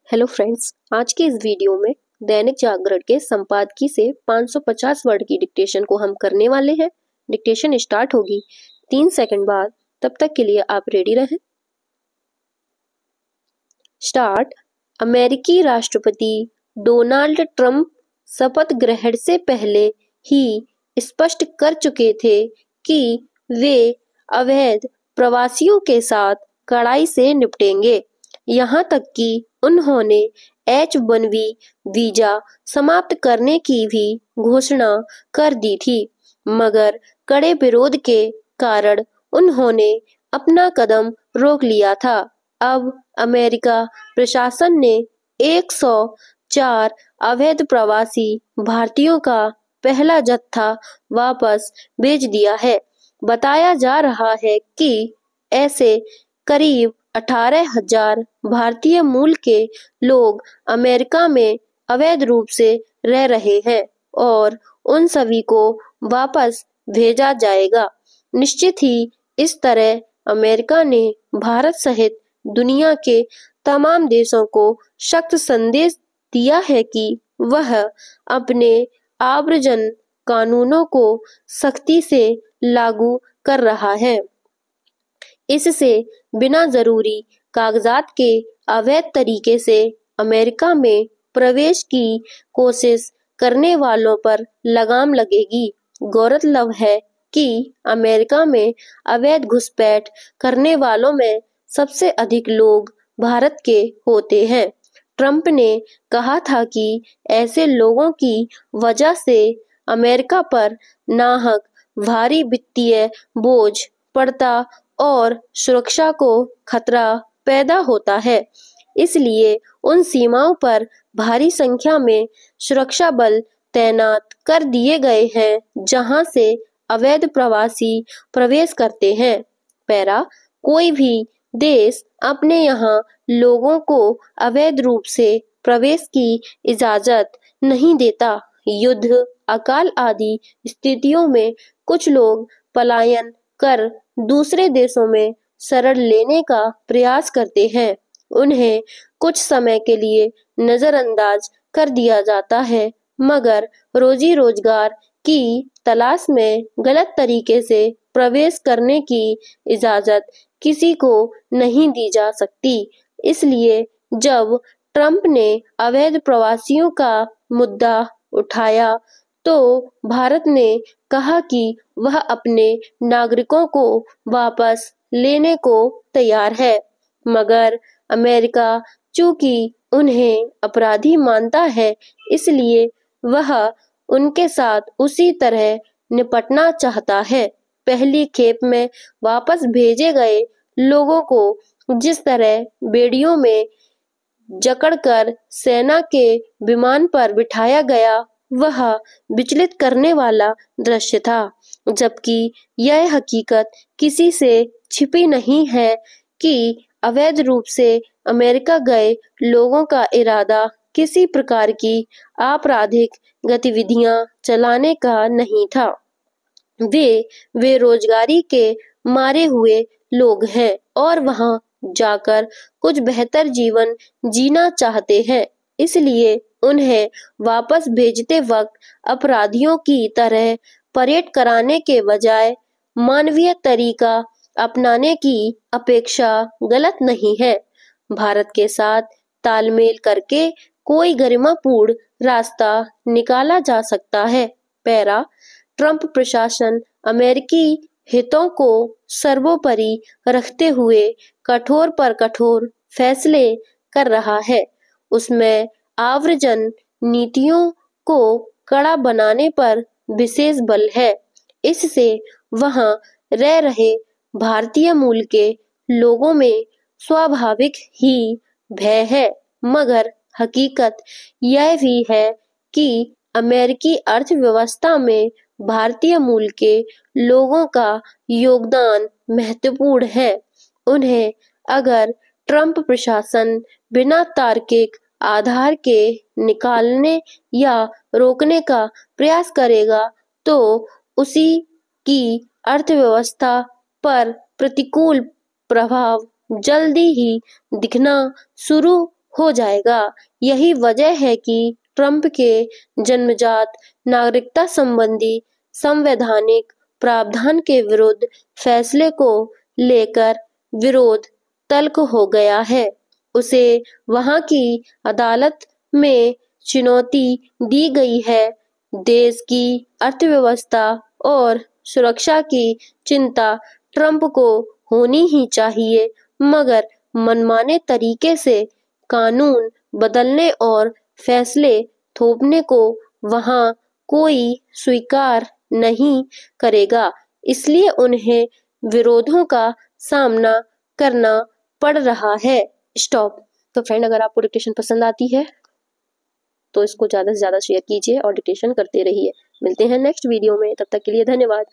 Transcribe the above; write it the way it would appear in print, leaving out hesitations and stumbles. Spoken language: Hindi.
हेलो फ्रेंड्स, आज के इस वीडियो में दैनिक जागरण के संपादकीय से 550 वर्ड की डिक्टेशन को हम करने वाले हैं। डिक्टेशन स्टार्ट होगी 3 सेकंड बाद, तब तक के लिए आप रेडी रहें। स्टार्ट। अमेरिकी राष्ट्रपति डोनाल्ड ट्रंप शपथ ग्रहण से पहले ही स्पष्ट कर चुके थे कि वे अवैध प्रवासियों के साथ कड़ाई से निपटेंगे। यहाँ तक कि उन्होंने H-1B वीजा समाप्त करने की भी घोषणा कर दी थी, मगर कड़े विरोध के कारण उन्होंने अपना कदम रोक लिया था। अब अमेरिका प्रशासन ने 104 अवैध प्रवासी भारतीयों का पहला जत्था वापस भेज दिया है। बताया जा रहा है कि ऐसे करीब 18,000 भारतीय मूल के लोग अमेरिका में अवैध रूप से रह रहे हैं और उन सभी को वापस भेजा जाएगा। निश्चित ही इस तरह अमेरिका ने भारत सहित दुनिया के तमाम देशों को सख्त संदेश दिया है कि वह अपने आव्रजन कानूनों को सख्ती से लागू कर रहा है। इससे बिना जरूरी कागजात के अवैध तरीके से अमेरिका में प्रवेश की कोशिश करने वालों पर लगाम लगेगी। गौरतलब है कि अमेरिका में अवैध घुसपैठ करने वालों में सबसे अधिक लोग भारत के होते हैं। ट्रंप ने कहा था कि ऐसे लोगों की वजह से अमेरिका पर नाहक भारी वित्तीय बोझ पड़ता और सुरक्षा को खतरा पैदा होता है। इसलिए उन सीमाओं पर भारी संख्या में सुरक्षा बल तैनात कर दिए गए हैं जहां से अवैध प्रवासी प्रवेश करते हैं। पैरा। कोई भी देश अपने यहाँ लोगों को अवैध रूप से प्रवेश की इजाजत नहीं देता। युद्ध, अकाल आदि स्थितियों में कुछ लोग पलायन कर दूसरे देशों में शरण लेने का प्रयास करते हैं। उन्हें कुछ समय के लिए नजरअंदाज कर दिया जाता है, मगर रोजी रोजगार की तलाश में गलत तरीके से प्रवेश करने की इजाजत किसी को नहीं दी जा सकती। इसलिए जब ट्रंप ने अवैध प्रवासियों का मुद्दा उठाया तो भारत ने कहा कि वह अपने नागरिकों को वापस लेने को तैयार है, मगर अमेरिका चूंकि उन्हें अपराधी मानता है, इसलिए वह उनके साथ उसी तरह निपटना चाहता है। पहली खेप में वापस भेजे गए लोगों को जिस तरह बेड़ियों में जकड़कर सेना के विमान पर बिठाया गया, वह विचलित करने वाला दृश्य था, जबकि यह हकीकत किसी से छिपी नहीं है कि अवैध रूप से अमेरिका गए लोगों का इरादा किसी प्रकार की आपराधिक गतिविधियां चलाने का नहीं था। वे बेरोजगारी के मारे हुए लोग हैं और वहां जाकर कुछ बेहतर जीवन जीना चाहते हैं। इसलिए उन्हें वापस भेजते वक्त अपराधियों की तरह परेड कराने के बजाय मानवीय तरीका अपनाने की अपेक्षा गलत नहीं है। भारत के साथ तालमेल करके कोई गरिमापूर्ण रास्ता निकाला जा सकता है। पैरा। ट्रंप प्रशासन अमेरिकी हितों को सर्वोपरि रखते हुए कठोर पर कठोर फैसले कर रहा है। उसमें आव्रजन नीतियों को कड़ा बनाने पर विशेष बल है। इससे वहां रह रहे भारतीय मूल के लोगों में स्वाभाविक ही भय है, मगर हकीकत यह भी है कि अमेरिकी अर्थव्यवस्था में भारतीय मूल के लोगों का योगदान महत्वपूर्ण है। उन्हें अगर ट्रंप प्रशासन बिना तार्किक आधार के निकालने या रोकने का प्रयास करेगा तो उसी की अर्थव्यवस्था पर प्रतिकूल प्रभाव जल्दी ही दिखना शुरू हो जाएगा। यही वजह है कि ट्रंप के जन्मजात नागरिकता संबंधी संवैधानिक प्रावधान के विरुद्ध फैसले को लेकर विरोध तल्ख हो गया है। उसे वहां की अदालत में चुनौती दी गई है। देश की अर्थव्यवस्था और सुरक्षा की चिंता ट्रंप को होनी ही चाहिए, मगर मनमाने तरीके से कानून बदलने और फैसले थोपने को वहां कोई स्वीकार नहीं करेगा। इसलिए उन्हें विरोधों का सामना करना पड़ रहा है। स्टॉप। तो फ्रेंड, अगर आपको डिक्टेशन पसंद आती है तो इसको ज़्यादा से ज़्यादा शेयर कीजिए और डिक्टेशन करते रहिए। मिलते हैं नेक्स्ट वीडियो में, तब तक के लिए धन्यवाद।